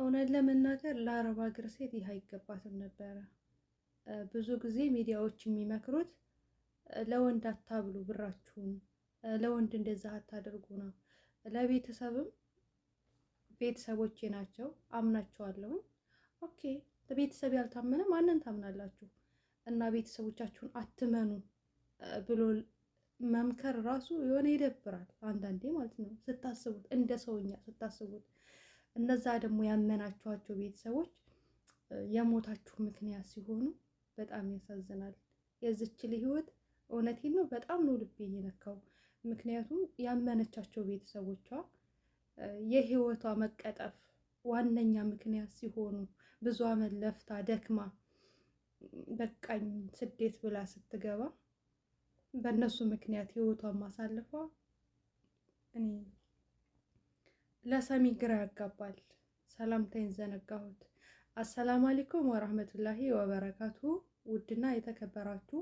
እውነት ለመናገር ለአረብ ሀገር ሴት ይህ አይገባትም ነበረ። ብዙ ጊዜ ሚዲያዎች የሚመክሩት ለወንድ አታብሉ ብራችሁን፣ ለወንድ እንደዛ አታደርጉ ነው። ለቤተሰብም ቤተሰቦቼ ናቸው አምናቸዋለሁ። ኦኬ በቤተሰብ ያልታመነ ማንን ታምናላችሁ? እና ቤተሰቦቻችሁን አትመኑ ብሎ መምከር ራሱ የሆነ ይደብራል አንዳንዴ ማለት ነው ስታስቡት፣ እንደ ሰውኛ ስታስቡት። እነዛ ደግሞ ያመናችኋቸው ቤተሰቦች የሞታችሁ ምክንያት ሲሆኑ በጣም ያሳዝናል። የዚች ልጅ ህይወት እውነቴን ነው በጣም ነው ልቤን የነካው። ምክንያቱም ያመነቻቸው ቤተሰቦቿ የህይወቷ መቀጠፍ ዋነኛ ምክንያት ሲሆኑ ብዙ አመት ለፍታ ደክማ በቃኝ ስደት ብላ ስትገባ በእነሱ ምክንያት ህይወቷን ማሳለፏ እኔ ለሰሚ ግራ ያጋባል። ሰላምታይን ዘነጋሁት። አሰላሙ አለይኩም ወራህመቱላሂ ወበረካቱ። ውድና የተከበራችሁ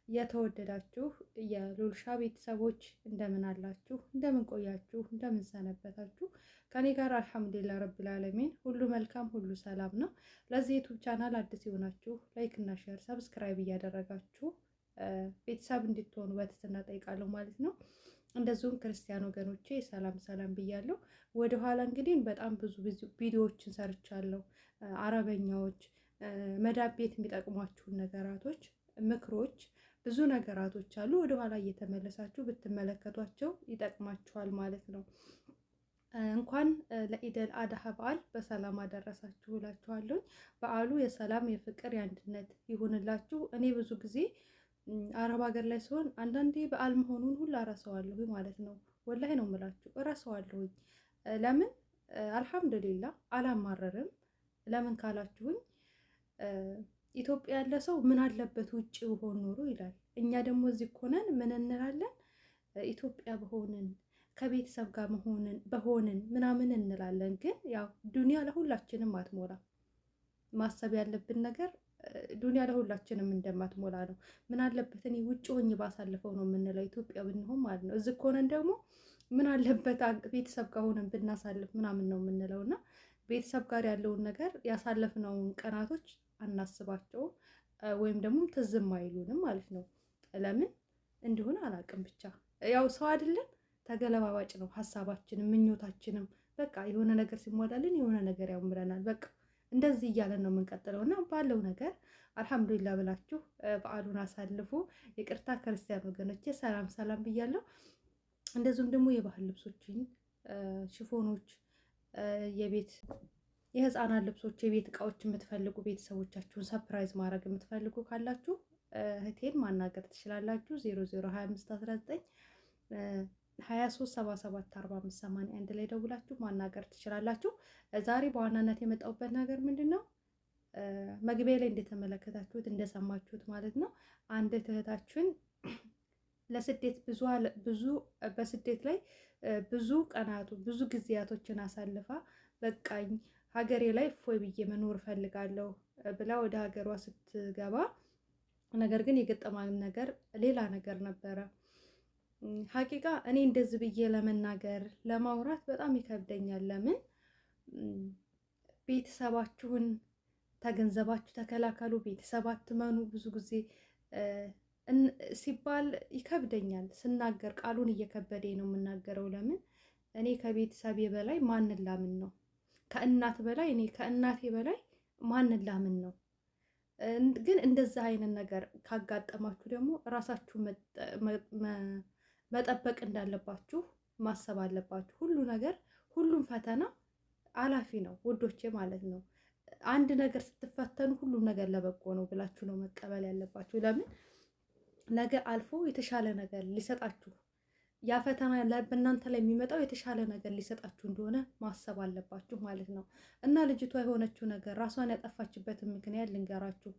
የተወደዳችሁ የሉልሻ ቤተሰቦች እንደምን አላችሁ? እንደምን ቆያችሁ? እንደምን ሰነበታችሁ? ከኔ ጋር አልሐምዱሊላህ ረብል ዓለሚን ሁሉ መልካም ሁሉ ሰላም ነው። ለዚህ ዩቲዩብ ቻናል አዲስ የሆናችሁ ላይክ እና ሼር ሰብስክራይብ እያደረጋችሁ ቤተሰብ እንድትሆኑ በትህትና ጠይቃለሁ ማለት ነው። እንደዚሁም ክርስቲያን ወገኖቼ ሰላም ሰላም ብያለሁ። ወደኋላ እንግዲህ በጣም ብዙ ቪዲዮዎችን ሰርቻለሁ። አረበኛዎች፣ መዳብ ቤት የሚጠቅሟችሁን ነገራቶች፣ ምክሮች፣ ብዙ ነገራቶች አሉ። ወደኋላ እየተመለሳችሁ ብትመለከቷቸው ይጠቅማችኋል ማለት ነው። እንኳን ለኢደል አድሃ በዓል በሰላም አደረሳችሁ እላችኋለሁ። በዓሉ የሰላም የፍቅር የአንድነት ይሁንላችሁ። እኔ ብዙ ጊዜ አረብ ሀገር ላይ ሲሆን አንዳንዴ በዓል መሆኑን ሁሉ እረሳዋለሁ ማለት ነው። ወላሂ ነው የምላችሁ እረሳዋለሁኝ። ለምን አልሐምዱሊላ አላማረርም። ለምን ካላችሁኝ ኢትዮጵያ ያለ ሰው ምን አለበት ውጭ ብሆን ኖሮ ይላል። እኛ ደግሞ እዚህ ኮነን ምን እንላለን? ኢትዮጵያ በሆንን ከቤተሰብ ጋር በሆንን ምናምን እንላለን። ግን ያው ዱንያ ለሁላችንም አትሞላም። ማሰብ ያለብን ነገር ዱንያ ለሁላችንም እንደማትሞላ ነው። ምን አለበት እኔ ውጭ ሆኜ ባሳልፈው ነው የምንለው ኢትዮጵያ ብንሆን ማለት ነው። እዚህ ኮነን ደግሞ ምን አለበት ቤተሰብ ጋር ሆነን ብናሳልፍ ምናምን ነው የምንለው። እና ቤተሰብ ጋር ያለውን ነገር ያሳለፍነውን ቀናቶች አናስባቸውም ወይም ደግሞ ትዝም አይሉንም ማለት ነው። ለምን እንዲሆን አላውቅም። ብቻ ያው ሰው አይደለን ተገለባባጭ ነው ሀሳባችንም ምኞታችንም። በቃ የሆነ ነገር ሲሟላልን የሆነ ነገር ያምረናል። በቃ እንደዚህ እያለን ነው የምንቀጥለው። እና ባለው ነገር አልሐምዱሊላ ብላችሁ በዓሉን አሳልፉ። ይቅርታ ክርስቲያን ወገኖቼ ሰላም ሰላም ብያለሁ። እንደዚሁም ደግሞ የባህል ልብሶችን፣ ሽፎኖች፣ የህፃናት ልብሶች፣ የቤት እቃዎች የምትፈልጉ ቤተሰቦቻችሁን ሰርፕራይዝ ማድረግ የምትፈልጉ ካላችሁ እህቴን ማናገር ትችላላችሁ። 002519 23774581 ላይ ደውላችሁ ማናገር ትችላላችሁ። ዛሬ በዋናነት የመጣሁበት ነገር ምንድን ነው? መግቢያ ላይ እንደተመለከታችሁት እንደሰማችሁት ማለት ነው አንድ እህታችን ለስደት በስደት ላይ ብዙ ቀናቱ ብዙ ጊዜያቶችን አሳልፋ በቃኝ ሀገሬ ላይ እፎይ ብዬ መኖር ፈልጋለሁ ብላ ወደ ሀገሯ ስትገባ ነገር ግን የገጠማን ነገር ሌላ ነገር ነበረ። ሀቂቃ እኔ እንደዚህ ብዬ ለመናገር ለማውራት በጣም ይከብደኛል። ለምን ቤተሰባችሁን ተገንዘባችሁ ተከላከሉ፣ ቤተሰብ አትመኑ ብዙ ጊዜ ሲባል ይከብደኛል። ስናገር ቃሉን እየከበደ ነው የምናገረው። ለምን እኔ ከቤተሰቤ በላይ ማንን ላምን ነው? ከእናት በላይ እኔ ከእናቴ በላይ ማንን ላምን ነው? ግን እንደዛ አይነት ነገር ካጋጠማችሁ ደግሞ ራሳችሁ መጠበቅ እንዳለባችሁ ማሰብ አለባችሁ። ሁሉ ነገር ሁሉም ፈተና አላፊ ነው ውዶቼ ማለት ነው። አንድ ነገር ስትፈተኑ ሁሉም ነገር ለበጎ ነው ብላችሁ ነው መቀበል ያለባችሁ። ለምን ነገ አልፎ የተሻለ ነገር ሊሰጣችሁ ያ ፈተና በእናንተ ላይ የሚመጣው የተሻለ ነገር ሊሰጣችሁ እንደሆነ ማሰብ አለባችሁ ማለት ነው። እና ልጅቷ የሆነችው ነገር ራሷን ያጠፋችበትን ምክንያት ልንገራችሁ።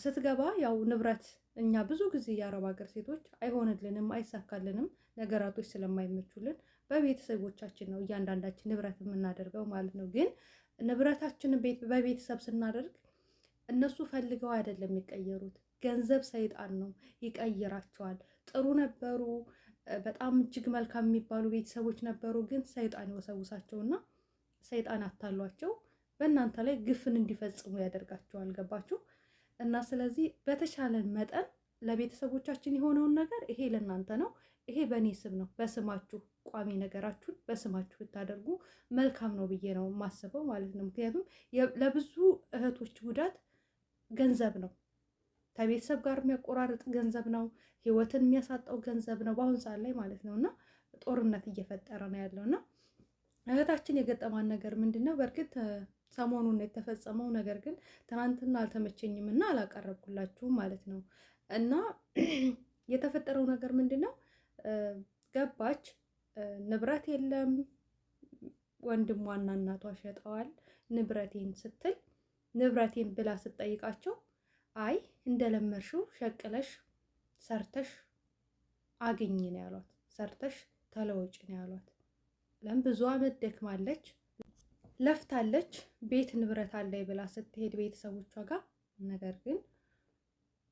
ስትገባ ያው ንብረት እኛ ብዙ ጊዜ የአረብ ሀገር ሴቶች አይሆንልንም አይሳካልንም ነገራቶች ስለማይመቹልን በቤተሰቦቻችን ነው እያንዳንዳችን ንብረት የምናደርገው ማለት ነው። ግን ንብረታችንን በቤተሰብ ስናደርግ እነሱ ፈልገው አይደለም የሚቀየሩት። ገንዘብ ሰይጣን ነው ይቀይራቸዋል። ጥሩ ነበሩ፣ በጣም እጅግ መልካም የሚባሉ ቤተሰቦች ነበሩ፣ ግን ሰይጣን ይወሰውሳቸውና ሰይጣን አታሏቸው በእናንተ ላይ ግፍን እንዲፈጽሙ ያደርጋቸዋል። ገባችሁ? እና ስለዚህ በተሻለን መጠን ለቤተሰቦቻችን የሆነውን ነገር ይሄ ለእናንተ ነው፣ ይሄ በእኔ ስም ነው፣ በስማችሁ ቋሚ ነገራችሁን በስማችሁ ብታደርጉ መልካም ነው ብዬ ነው የማስበው ማለት ነው። ምክንያቱም ለብዙ እህቶች ጉዳት ገንዘብ ነው፣ ከቤተሰብ ጋር የሚያቆራርጥ ገንዘብ ነው፣ ህይወትን የሚያሳጣው ገንዘብ ነው በአሁን ሰዓት ላይ ማለት ነው። እና ጦርነት እየፈጠረ ነው ያለው እና እህታችን የገጠማን ነገር ምንድን ነው? በእርግጥ ሰሞኑን የተፈጸመው ነገር ግን ትናንትና አልተመቸኝም እና አላቀረብኩላችሁም ማለት ነው። እና የተፈጠረው ነገር ምንድን ነው? ገባች፣ ንብረት የለም፣ ወንድሟና እናቷ ሸጠዋል ንብረቴን ስትል ንብረቴን ብላ ስትጠይቃቸው አይ እንደለመድሽው ሸቅለሽ ሰርተሽ አግኝ ነው ያሏት። ሰርተሽ ተለወጭ ነው ያሏት። ለምን ብዙ አመት ደክማለች፣ ለፍታለች፣ ቤት ንብረት አለኝ ብላ ስትሄድ ቤተሰቦቿ ጋር ነገር ግን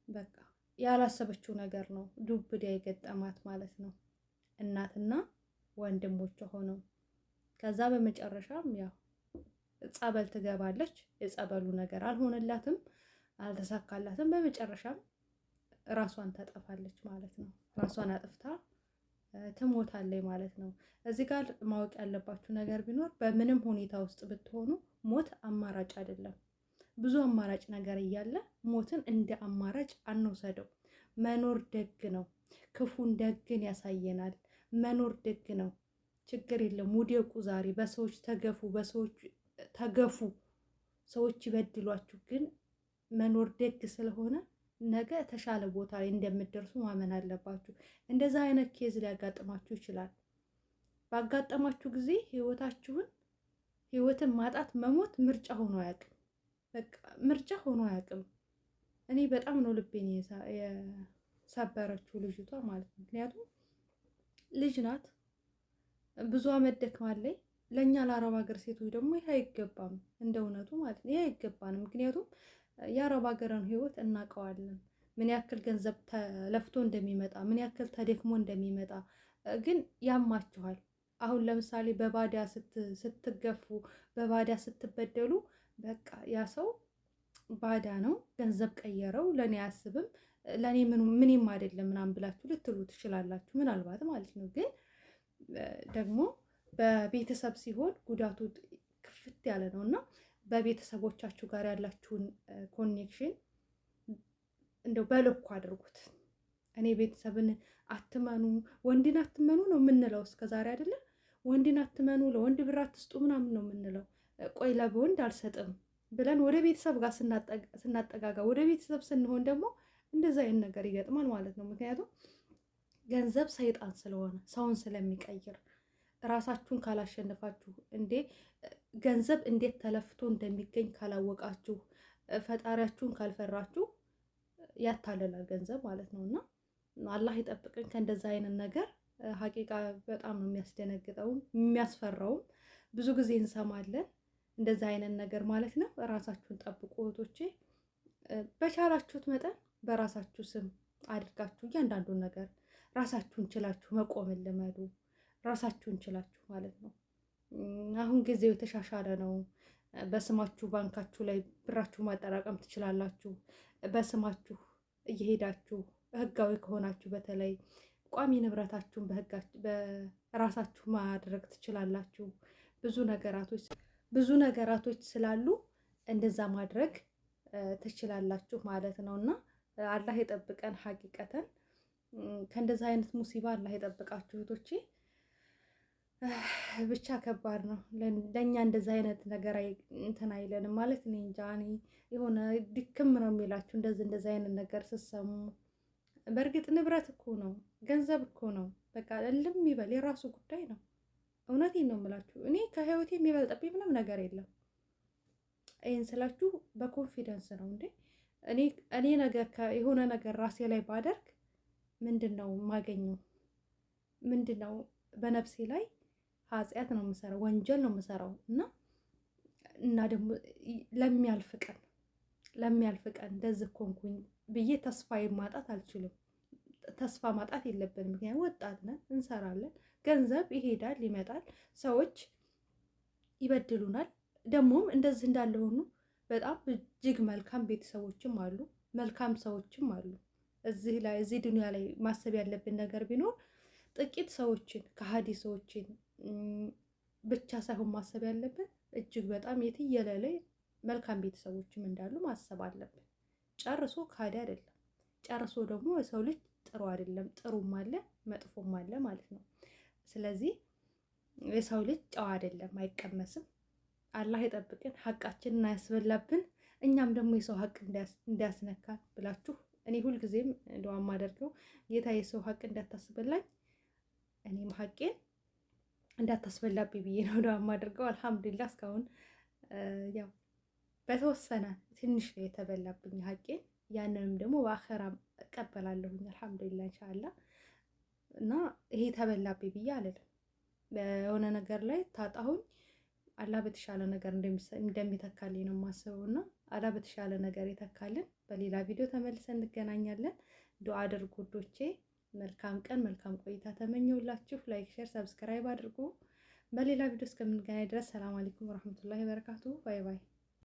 በቃ ያላሰበችው ነገር ነው ዱብዳ የገጠማት ማለት ነው። እናትና ወንድሞቿ ሆነው ከዛ በመጨረሻም ያው ጸበል ትገባለች። የጸበሉ ነገር አልሆነላትም፣ አልተሳካላትም። በመጨረሻም ራሷን ታጠፋለች ማለት ነው። ራሷን አጥፍታ ትሞታለች ማለት ነው። እዚህ ጋር ማወቅ ያለባችሁ ነገር ቢኖር በምንም ሁኔታ ውስጥ ብትሆኑ ሞት አማራጭ አይደለም። ብዙ አማራጭ ነገር እያለ ሞትን እንደ አማራጭ አንውሰደው። መኖር ደግ ነው። ክፉን ደግን ያሳየናል። መኖር ደግ ነው። ችግር የለም። ውደቁ ዛሬ በሰዎች ተገፉ፣ በሰዎች ተገፉ፣ ሰዎች ይበድሏችሁ፣ ግን መኖር ደግ ስለሆነ ነገ ተሻለ ቦታ ላይ እንደምትደርሱ ማመን አለባችሁ። እንደዛ አይነት ኬዝ ሊያጋጥማችሁ ይችላል። ባጋጠማችሁ ጊዜ ህይወትን ማጣት መሞት ምርጫ ሆኖ አያውቅም። በቃ ምርጫ ሆኖ አያውቅም። እኔ በጣም ነው ልቤን የሰበረችው ልጅቷ ማለት ነው። ምክንያቱም ልጅ ናት፣ ብዙ አመት ደክማለች። ለእኛ ለአረብ ሀገር ሴቶች ደግሞ ይህ አይገባም፣ እንደ እውነቱ ማለት ነው። ይህ አይገባንም። ምክንያቱም የአረብ ሀገርን ህይወት እናውቀዋለን፣ ምን ያክል ገንዘብ ተለፍቶ እንደሚመጣ፣ ምን ያክል ተደክሞ እንደሚመጣ። ግን ያማችኋል። አሁን ለምሳሌ በባዳ ስትገፉ፣ በባዳ ስትበደሉ፣ በቃ ያ ሰው ባዳ ነው፣ ገንዘብ ቀየረው፣ ለእኔ አያስብም፣ ለእኔ ምንም አይደለም ምናምን ብላችሁ ልትሉ ትችላላችሁ፣ ምናልባት ማለት ነው። ግን ደግሞ በቤተሰብ ሲሆን ጉዳቱ ክፍት ያለ ነው እና በቤተሰቦቻችሁ ጋር ያላችሁን ኮኔክሽን እንደው በልኩ አድርጉት። እኔ ቤተሰብን አትመኑ፣ ወንድን አትመኑ ነው የምንለው እስከዛሬ አይደለ? ወንድን አትመኑ፣ ለወንድ ብር አትስጡ ምናምን ነው የምንለው። ቆይ ለወንድ አልሰጥም ብለን ወደ ቤተሰብ ጋር ስናጠጋጋ፣ ወደ ቤተሰብ ስንሆን ደግሞ እንደዛ አይነት ነገር ይገጥማል ማለት ነው። ምክንያቱም ገንዘብ ሰይጣን ስለሆነ ሰውን ስለሚቀይር ራሳችሁን ካላሸነፋችሁ ገንዘብ እንዴት ተለፍቶ እንደሚገኝ ካላወቃችሁ፣ ፈጣሪያችሁን ካልፈራችሁ ያታልላል ገንዘብ ማለት ነው። እና አላህ ይጠብቅን ከእንደዛ አይነት ነገር። ሀቂቃ በጣም ነው የሚያስደነግጠውም የሚያስፈራውም። ብዙ ጊዜ እንሰማለን እንደዛ አይነት ነገር ማለት ነው። ራሳችሁን ጠብቁ እህቶቼ። በቻላችሁት መጠን በራሳችሁ ስም አድርጋችሁ እያንዳንዱን ነገር ራሳችሁን ችላችሁ መቆምን ልመዱ። ራሳችሁን ችላችሁ ማለት ነው። አሁን ጊዜው የተሻሻለ ነው። በስማችሁ ባንካችሁ ላይ ብራችሁ ማጠራቀም ትችላላችሁ። በስማችሁ እየሄዳችሁ ህጋዊ ከሆናችሁ በተለይ ቋሚ ንብረታችሁን በራሳችሁ ማድረግ ትችላላችሁ። ብዙ ነገራቶች ስላሉ እንደዛ ማድረግ ትችላላችሁ ማለት ነው። እና አላህ የጠብቀን። ሀቂቀተን ከእንደዛ አይነት ሙሲባ አላህ የጠብቃችሁ እህቶቼ። ብቻ ከባድ ነው ለእኛ እንደዛ አይነት ነገር እንትን አይለንም ማለት እኔ እንጃ። እኔ የሆነ ድክም ነው የሚላችሁ እንደዚህ አይነት ነገር ስትሰሙ። በእርግጥ ንብረት እኮ ነው፣ ገንዘብ እኮ ነው። በቃ እልም ይበል፣ የራሱ ጉዳይ ነው። እውነቴን ነው የምላችሁ። እኔ ከህይወቴ የሚበልጥብኝ ምንም ነገር የለም። ይህን ስላችሁ በኮንፊደንስ ነው እንዴ። እኔ ነገር የሆነ ነገር ራሴ ላይ ባደርግ ምንድን ነው የማገኘው? ምንድን ነው በነፍሴ ላይ ኃጢአት ነው የምሰራው፣ ወንጀል ነው የምሰራው። እና ደግሞ ለሚያልፍ ቀን እንደዚህ ኮንኩኝ ብዬ ተስፋ ማጣት አልችልም። ተስፋ ማጣት የለብንም። ምክንያቱም ወጣት ነን፣ እንሰራለን፣ ገንዘብ ይሄዳል ይመጣል። ሰዎች ይበድሉናል። ደግሞም እንደዚህ እንዳለ ሆኖ በጣም እጅግ መልካም ቤተሰቦችም አሉ፣ መልካም ሰዎችም አሉ። እዚህ ዱንያ ላይ ማሰብ ያለብን ነገር ቢኖር ጥቂት ሰዎችን ከሃዲ ሰዎችን ብቻ ሳይሆን ማሰብ ያለብን እጅግ በጣም የትየለሌ መልካም ቤተሰቦችም እንዳሉ ማሰብ አለብን። ጨርሶ ከሃዲ አይደለም፣ ጨርሶ ደግሞ የሰው ልጅ ጥሩ አይደለም። ጥሩም አለ መጥፎም አለ ማለት ነው። ስለዚህ የሰው ልጅ ጨዋ አይደለም፣ አይቀመስም። አላህ ይጠብቅን፣ ሀቃችንን አያስበላብን። እኛም ደግሞ የሰው ሀቅ እንዳያስነካን ብላችሁ እኔ ሁልጊዜም ዱዓ የማደርገው ጌታ የሰው ሀቅ እንዳታስበላኝ እኔም ሀቄን እንዳታስበላብኝ ብዬ ነው ዱዓ የማደርገው። አልሐምዱሊላህ እስካሁን ያው በተወሰነ ትንሽ ነው የተበላብኝ ሀቄን። ያንንም ደግሞ በአኸራ እቀበላለሁኝ አልሐምዱሊላህ ኢንሻአላህ። እና ይሄ ተበላብኝ ብዬ አልልም። በሆነ ነገር ላይ ታጣሁኝ አላህ በተሻለ ነገር እንደሚተካልኝ ነው የማስበው። እና አላህ በተሻለ ነገር ይተካልን። በሌላ ቪዲዮ ተመልሰን እንገናኛለን። ዱዓ አድርጉ ውዶቼ። መልካም ቀን መልካም ቆይታ ተመኘውላችሁ። ላይክ፣ ሼር፣ ሰብስክራይብ አድርጉ። በሌላ ቪዲዮ እስከምንገናኝ ድረስ ሰላም አለይኩም ወራህመቱላሂ ወበረካቱ። ባይ ባይ።